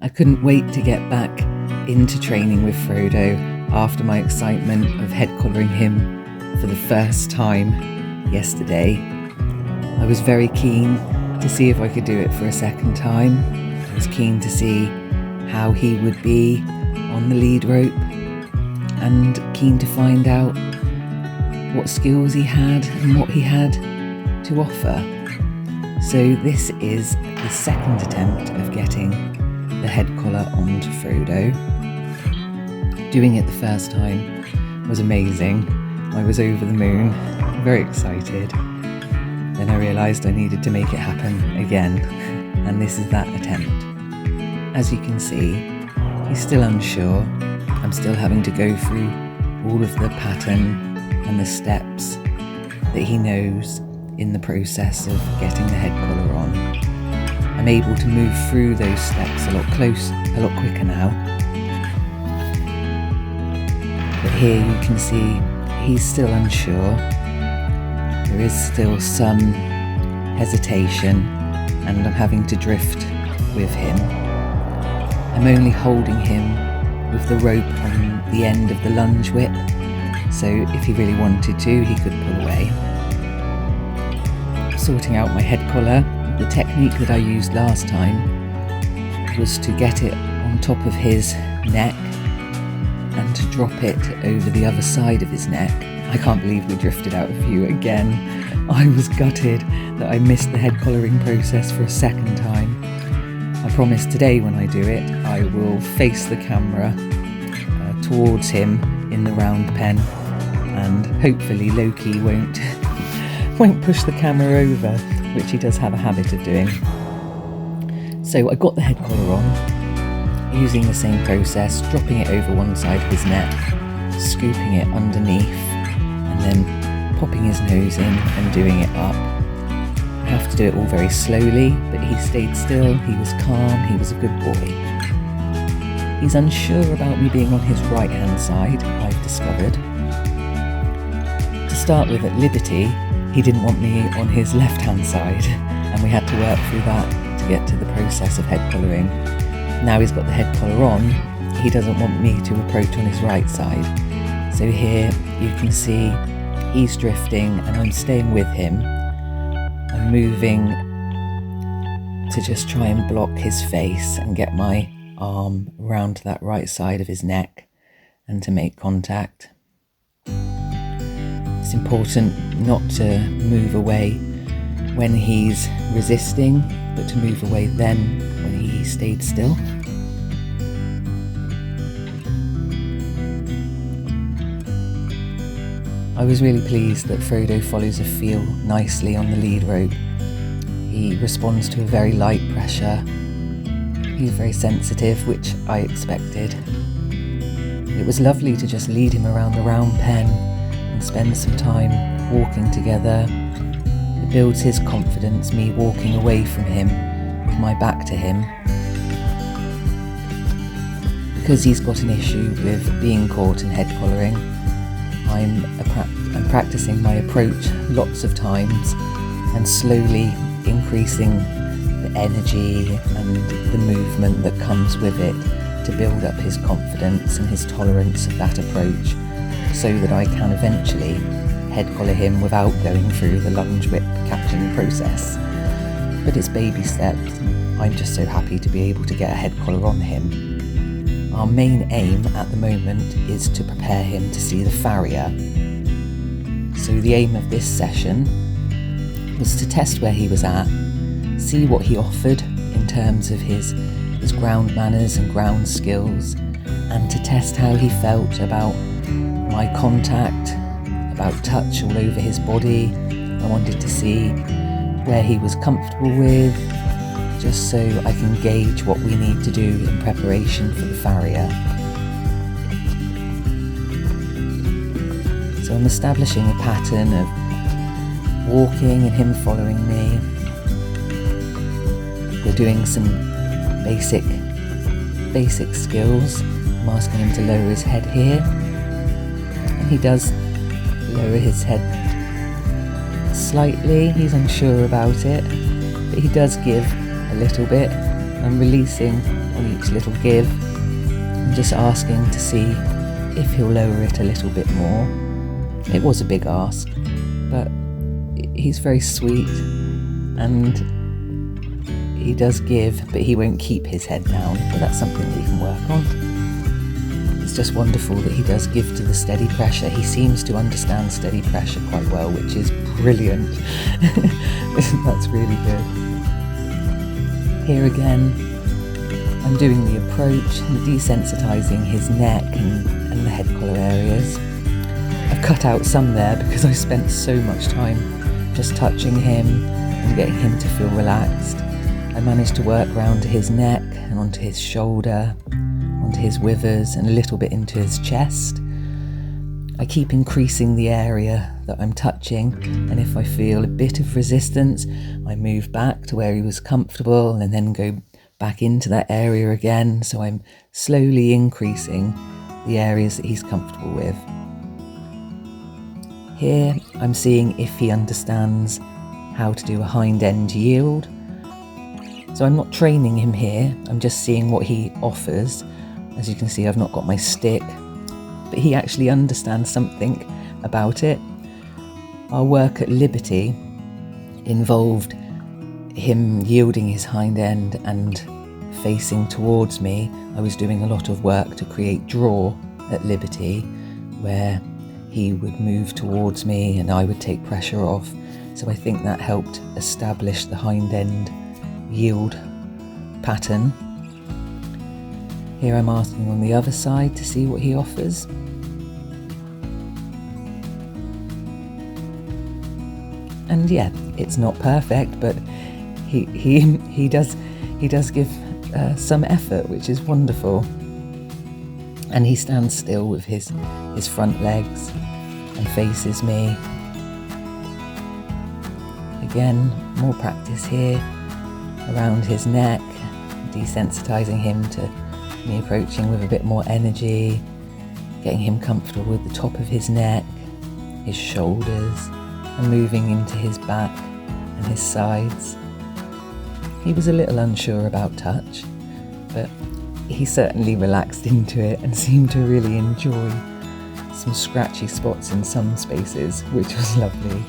I couldn't wait to get back into training with Frodo after my excitement of head collaring him for the first time yesterday. I was very keen to see if I could do it for a second time. I was keen to see how he would be on the lead rope and keen to find out what skills he had and what he had to offer. So this is the second attempt of getting the head collar onto Frodo. Doing it the first time was amazing. I was over the moon, very excited. Then I realised I needed to make it happen again, and this is that attempt. As you can see, he's still unsure. I'm still having to go through all of the pattern and the steps that he knows in the process of getting the head collar on. I'm able to move through those steps a lot quicker now. But here you can see he's still unsure. There is still some hesitation and I'm having to drift with him. I'm only holding him with the rope on the end of the lunge whip, so if he really wanted to, he could pull away. Sorting out my head collar, the technique that I used last time was to get it on top of his neck and to drop it over the other side of his neck. I can't believe we drifted out of view again. I was gutted that I missed the head collaring process for a second time. I promise today when I do it, I will face the camera towards him in the round pen, and hopefully Loki won't push the camera over, which he does have a habit of doing. So I got the head collar on, using the same process, dropping it over one side of his neck, scooping it underneath, and then popping his nose in and doing it up. I have to do it all very slowly, but he stayed still, he was calm, he was a good boy. He's unsure about me being on his right hand side, I've discovered. To start with, at Liberty, he didn't want me on his left hand side, and we had to work through that to get to the process of head collaring. Now he's got the head collar on, he doesn't want me to approach on his right side. So here you can see he's drifting and I'm staying with him. I'm moving to just try and block his face and get my arm around to that right side of his neck and to make contact. It's important not to move away when he's resisting, but to move away then when he stayed still. I was really pleased that Frodo follows a feel nicely on the lead rope. He responds to a very light pressure. He's very sensitive, which I expected. It was lovely to just lead him around the round pen and spend some time walking together. It builds his confidence, me walking away from him with my back to him. Because he's got an issue with being caught in head collaring, I'm practicing my approach lots of times and slowly increasing the energy and the movement that comes with it to build up his confidence and his tolerance of that approach, so that I can eventually head collar him without going through the lunge whip catching process. But it's baby steps. I'm just so happy to be able to get a head collar on him. Our main aim at the moment is to prepare him to see the farrier. So the aim of this session was to test where he was at, see what he offered in terms of his ground manners and ground skills, and to test how he felt about my contact, about touch all over his body. I wanted to see where he was comfortable with, just so I can gauge what we need to do in preparation for the farrier. So I'm establishing a pattern of walking and him following me. We're doing some basic skills. I'm asking him to lower his head here, and he does lower his head slightly. He's unsure about it, but he does give a little bit. I'm releasing on each little give, and just asking to see if he'll lower it a little bit more. It was a big ask, but he's very sweet, and he does give, but he won't keep his head down, but that's something we can work on. It's just wonderful that he does give to the steady pressure. He seems to understand steady pressure quite well, which is brilliant. That's really good. Here again, I'm doing the approach and desensitizing his neck and the head collar areas. I've cut out some there because I spent so much time just touching him and getting him to feel relaxed. I managed to work round to his neck and onto his shoulder, onto his withers and a little bit into his chest. I keep increasing the area that I'm touching, and if I feel a bit of resistance, I move back to where he was comfortable and then go back into that area again. So I'm slowly increasing the areas that he's comfortable with. Here I'm seeing if he understands how to do a hind end yield. So I'm not training him here, I'm just seeing what he offers. As you can see, I've not got my stick, but he actually understands something about it. Our work at Liberty involved him yielding his hind end and facing towards me. I was doing a lot of work to create draw at Liberty, where he would move towards me and I would take pressure off. So I think that helped establish the hind end yield pattern. Here I'm asking on the other side to see what he offers. And yeah, it's not perfect, but he does give some effort, which is wonderful. And he stands still with his front legs and faces me. Again, more practice here around his neck, desensitizing him to me approaching with a bit more energy, getting him comfortable with the top of his neck, his shoulders, and moving into his back and his sides. He was a little unsure about touch, but he certainly relaxed into it and seemed to really enjoy some scratchy spots in some spaces, which was lovely.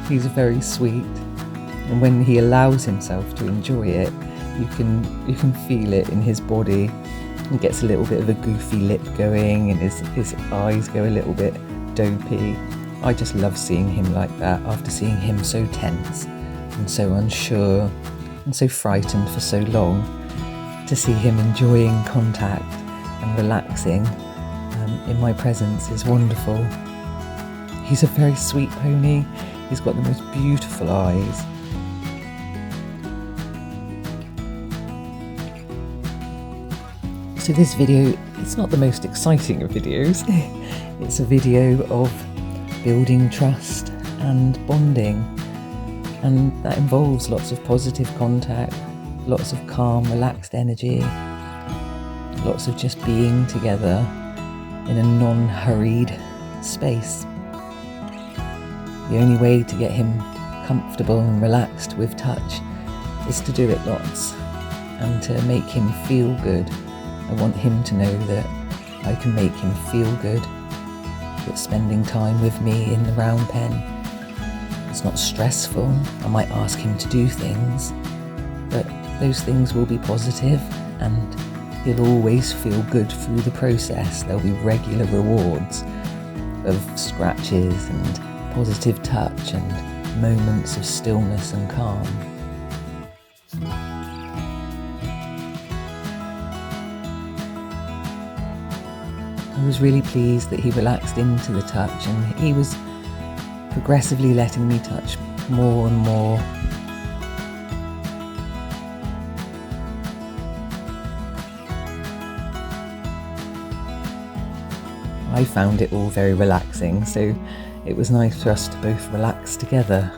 He's very sweet, and when he allows himself to enjoy it, you can feel it in his body. He gets a little bit of a goofy lip going, and his eyes go a little bit dopey. I just love seeing him like that after seeing him so tense and so unsure and so frightened for so long. To see him enjoying contact and relaxing in my presence is wonderful. He's a very sweet pony. He's got the most beautiful eyes. So this video, it's not the most exciting of videos. It's a video of building trust and bonding, and that involves lots of positive contact, lots of calm, relaxed energy, lots of just being together in a non-hurried space. The only way to get him comfortable and relaxed with touch is to do it lots and to make him feel good. I want him to know that I can make him feel good, that spending time with me in the round pen, it's not stressful. I might ask him to do things, but those things will be positive and he'll always feel good through the process. There'll be regular rewards of scratches and positive touch and moments of stillness and calm. I was really pleased that he relaxed into the touch, and he was progressively letting me touch more and more. I found it all very relaxing, so it was nice for us to both relax together.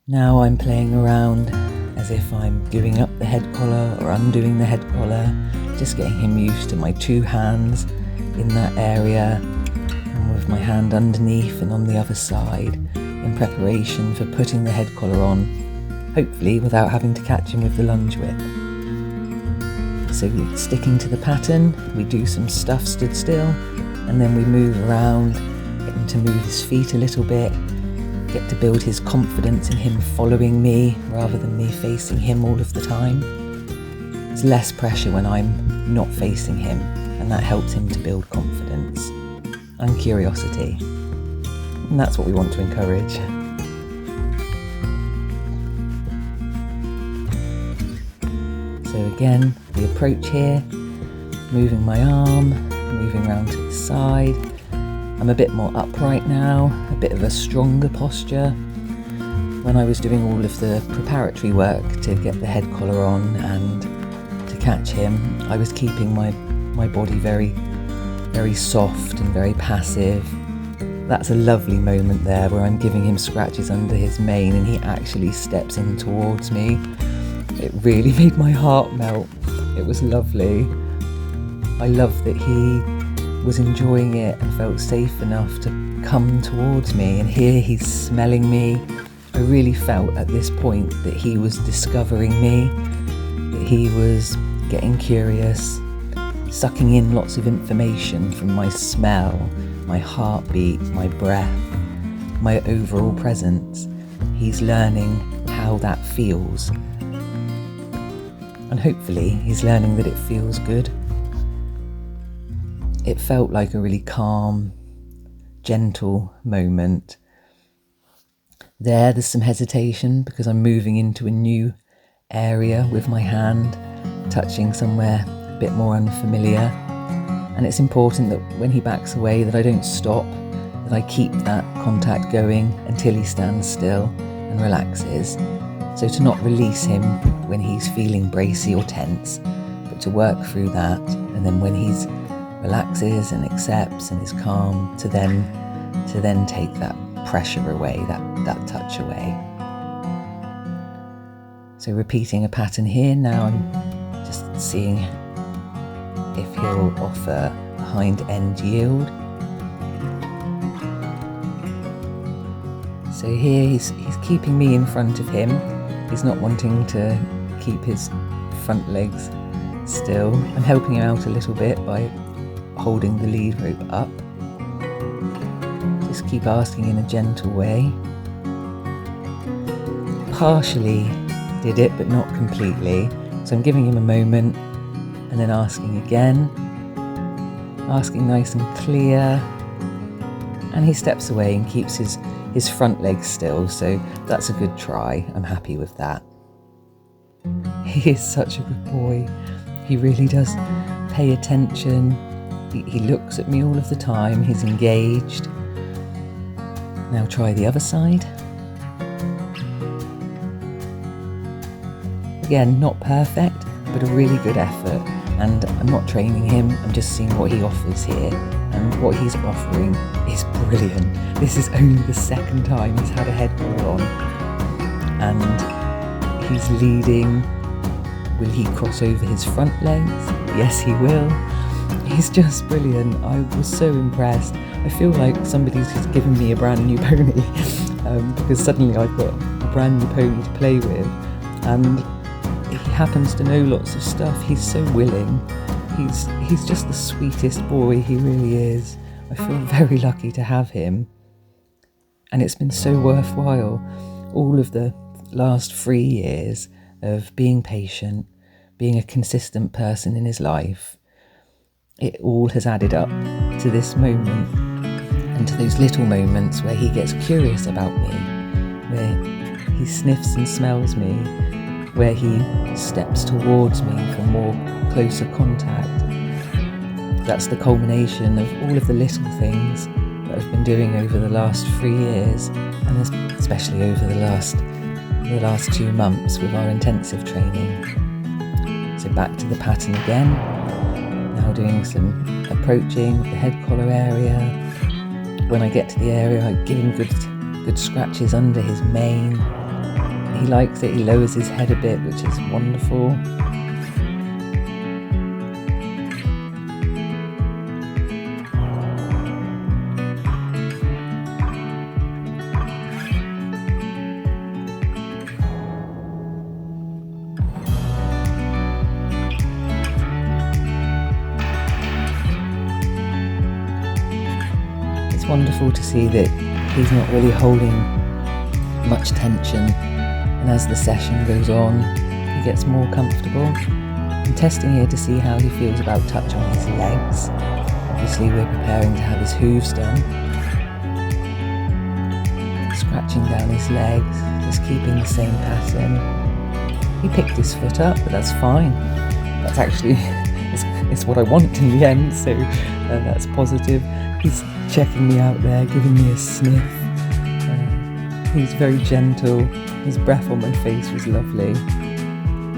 Now I'm playing around as if I'm doing up the head collar or undoing the head collar, just getting him used to my two hands in that area, and with my hand underneath and on the other side in preparation for putting the head collar on, hopefully without having to catch him with the lunge whip. So sticking to the pattern, we do some stuff stood still, and then we move around, get him to move his feet a little bit, get to build his confidence in him following me rather than me facing him all of the time. There's less pressure when I'm not facing him, and that helps him to build confidence and curiosity. And that's what we want to encourage. So again, the approach here, moving my arm, moving around to the side. I'm a bit more upright now, a bit of a stronger posture. When I was doing all of the preparatory work to get the head collar on and to catch him, I was keeping my body very, very soft and very passive. That's a lovely moment there where I'm giving him scratches under his mane and he actually steps in towards me. It really made my heart melt. It was lovely. I love that he was enjoying it and felt safe enough to come towards me, and here he's smelling me. I really felt at this point that he was discovering me, that he was getting curious, sucking in lots of information from my smell, my heartbeat, my breath, my overall presence. He's learning how that feels. And hopefully he's learning that it feels good. It felt like a really calm, gentle moment. There's some hesitation because I'm moving into a new area with my hand, touching somewhere a bit more unfamiliar. And it's important that when he backs away that I don't stop, that I keep that contact going until he stands still and relaxes. So to not release him when he's feeling bracy or tense, but to work through that, and then when he's relaxes and accepts and is calm, to then take that pressure away, that touch away. So repeating a pattern here. Now I'm just seeing if he'll offer a hind end yield. So here he's keeping me in front of him. He's not wanting to keep his front legs still. I'm helping him out a little bit by holding the lead rope up. Just keep asking in a gentle way. Partially did it, but not completely. So I'm giving him a moment and then asking again. Asking nice and clear. And he steps away and keeps his front legs still, so that's a good try. I'm happy with that. He is such a good boy. He really does pay attention. He looks at me all of the time. He's engaged. Now try the other side. Again, not perfect, but a really good effort. And I'm not training him, I'm just seeing what he offers here. And what he's offering is brilliant. This is only the second time he's had a head collar on. And he's leading. Will he cross over his front legs? Yes, he will. He's just brilliant. I was so impressed. I feel like somebody's just given me a brand new pony because suddenly I've got a brand new pony to play with, and he happens to know lots of stuff. He's so willing. He's just the sweetest boy. He really is. I feel very lucky to have him, and it's been so worthwhile. All of the last 3 years of being patient, being a consistent person in his life. It all has added up to this moment, and to those little moments where he gets curious about me, where he sniffs and smells me, where he steps towards me for more closer contact. That's the culmination of all of the little things that I've been doing over the last 3 years, and especially over the last 2 months with our intensive training. So back to the pattern again. Now doing some approaching the head collar area. When I get to the area, I give him good scratches under his mane. He likes it. He lowers his head a bit, which is wonderful. wonderful to see that he's not really holding much tension, and as the session goes on, he gets more comfortable. I'm testing here to see how he feels about touch on his legs. Obviously we're preparing to have his hooves done. Scratching down his legs, just keeping the same pattern. He picked his foot up, but that's fine. That's actually it's what I want in the end, so that's positive. He's checking me out there, giving me a sniff. He's very gentle. His breath on my face was lovely.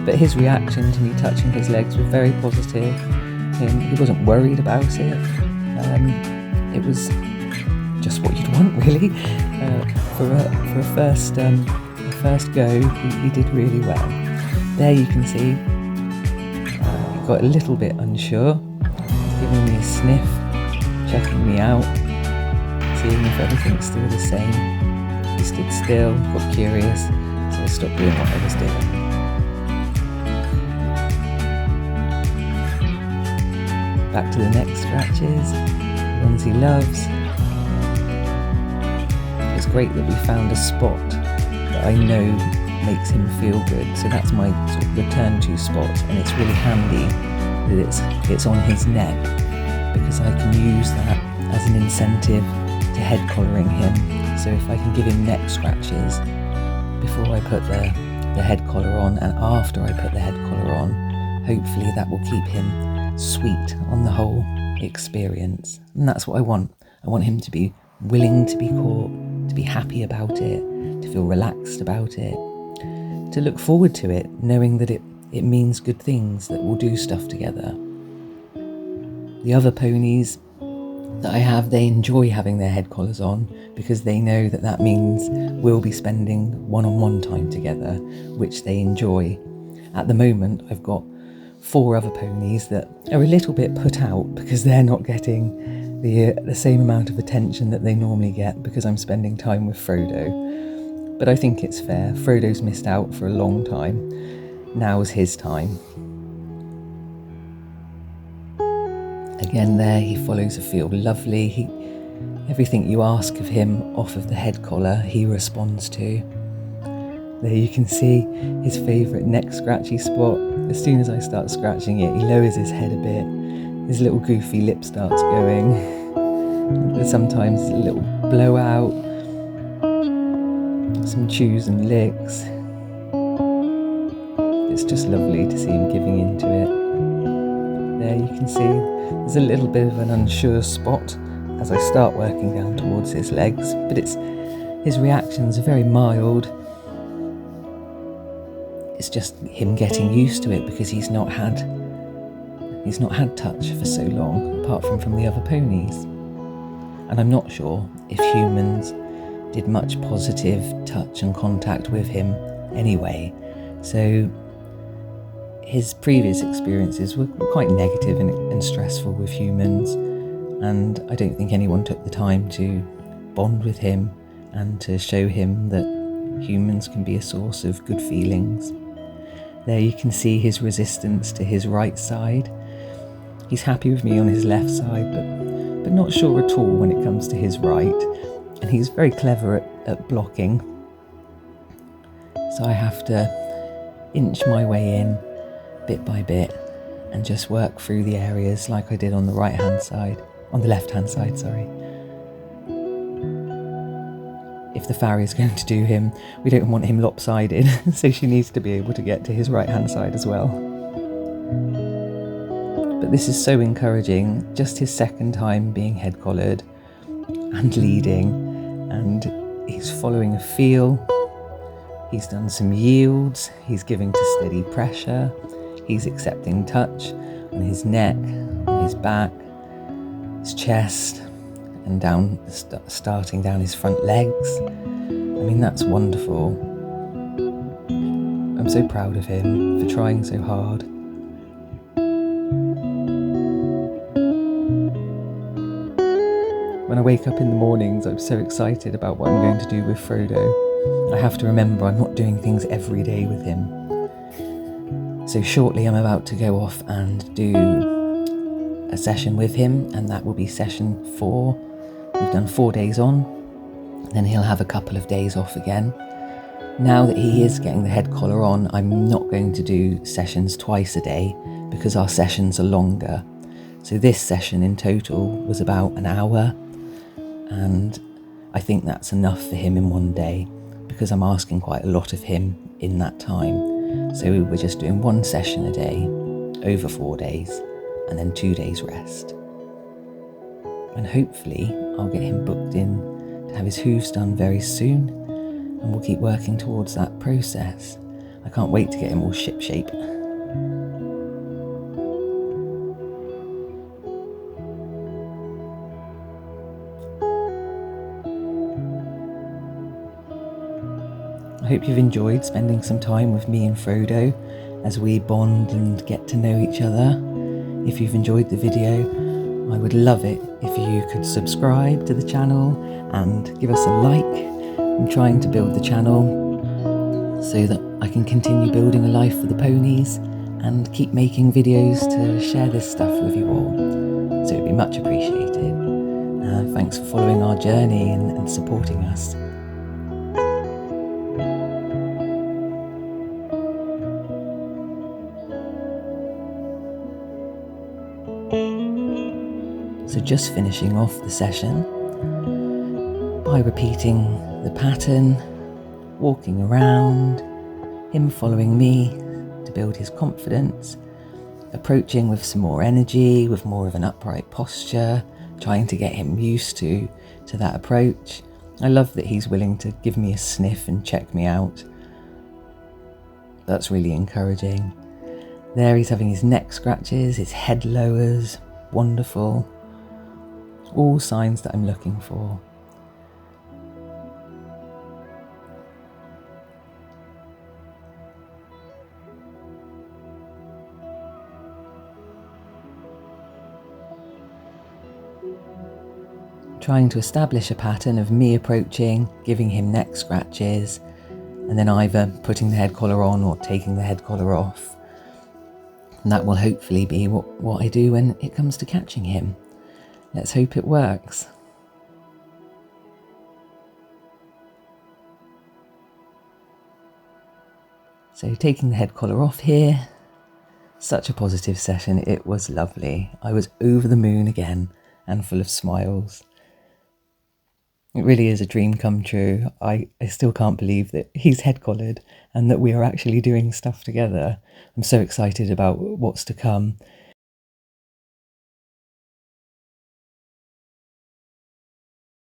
But his reaction to me touching his legs was very positive. He wasn't worried about it. It was just what you'd want, really. For a first go, he did really well. There you can see he got a little bit unsure. He's giving me a sniff, checking me out, seeing if everything's still the same. He stood still, got curious, so I stopped doing what I was doing. Back to the neck scratches, the ones he loves. It's great that we found a spot that I know makes him feel good, so that's my sort of return to spot, and it's really handy that it's on his neck, because I can use that as an incentive to head collaring him. So if I can give him neck scratches before I put the head collar on and after I put the head collar on, hopefully that will keep him sweet on the whole experience. And that's what I want. I want him to be willing to be caught, to be happy about it, to feel relaxed about it, to look forward to it, knowing that it means good things, that we'll do stuff together. The other ponies that I have, they enjoy having their head collars on because they know that that means we'll be spending one-on-one time together, which they enjoy. At the moment, I've got 4 other ponies that are a little bit put out because they're not getting the same amount of attention that they normally get because I'm spending time with Frodo. But I think it's fair. Frodo's missed out for a long time. Now's his time. Again there, he follows a field lovely. Everything you ask of him off of the head collar, he responds to. There you can see his favourite neck scratchy spot. As soon as I start scratching it, he lowers his head a bit. His little goofy lip starts going. There's sometimes a little blowout, some chews and licks. It's just lovely to see him giving into it. There you can see there's a little bit of an unsure spot as I start working down towards his legs, but his reactions are very mild. It's just him getting used to it because he's not had touch for so long, apart from the other ponies. And I'm not sure if humans did much positive touch and contact with him anyway. So his previous experiences were quite negative and stressful with humans, and I don't think anyone took the time to bond with him and to show him that humans can be a source of good feelings. There you can see his resistance to his right side. He's happy with me on his left side, but not sure at all when it comes to his right, and he's very clever at blocking. So I have to inch my way in bit by bit and just work through the areas like I did on the left-hand side, sorry. If the farrier's going to do him, we don't want him lopsided, so she needs to be able to get to his right-hand side as well. But this is so encouraging, just his second time being head collared and leading, and he's following a feel. He's done some yields, he's giving to steady pressure, he's accepting touch on his neck, on his back, his chest, and down, starting down his front legs. I mean, that's wonderful. I'm so proud of him for trying so hard. When I wake up in the mornings, I'm so excited about what I'm going to do with Frodo. I have to remember I'm not doing things every day with him. So shortly I'm about to go off and do a session with him, and that will be session 4 We've done 4 days on, then he'll have a couple of days off again. Now that he is getting the head collar on, I'm not going to do sessions twice a day because our sessions are longer. So this session in total was about an hour, and I think that's enough for him in one day because I'm asking quite a lot of him in that time. So we're just doing one session a day over 4 days and then 2 days rest. And hopefully I'll get him booked in to have his hooves done very soon, and we'll keep working towards that process. I can't wait to get him all shipshape. I hope you've enjoyed spending some time with me and Frodo as we bond and get to know each other. If you've enjoyed the video, I would love it if you could subscribe to the channel and give us a like. I'm trying to build the channel so that I can continue building a life for the ponies and keep making videos to share this stuff with you all. So it'd be much appreciated. Thanks for following our journey and supporting us. So just finishing off the session by repeating the pattern, walking around, him following me to build his confidence, approaching with some more energy, with more of an upright posture, trying to get him used to that approach. I love that he's willing to give me a sniff and check me out. That's really encouraging. There he's having his neck scratches, his head lowers, wonderful. All signs that I'm looking for. Trying to establish a pattern of me approaching, giving him neck scratches, and then either putting the head collar on or taking the head collar off. And that will hopefully be what I do when it comes to catching him. Let's hope it works. So taking the head collar off here, such a positive session, it was lovely. I was over the moon again and full of smiles. It really is a dream come true. I still can't believe that he's head collared and that we are actually doing stuff together. I'm so excited about what's to come.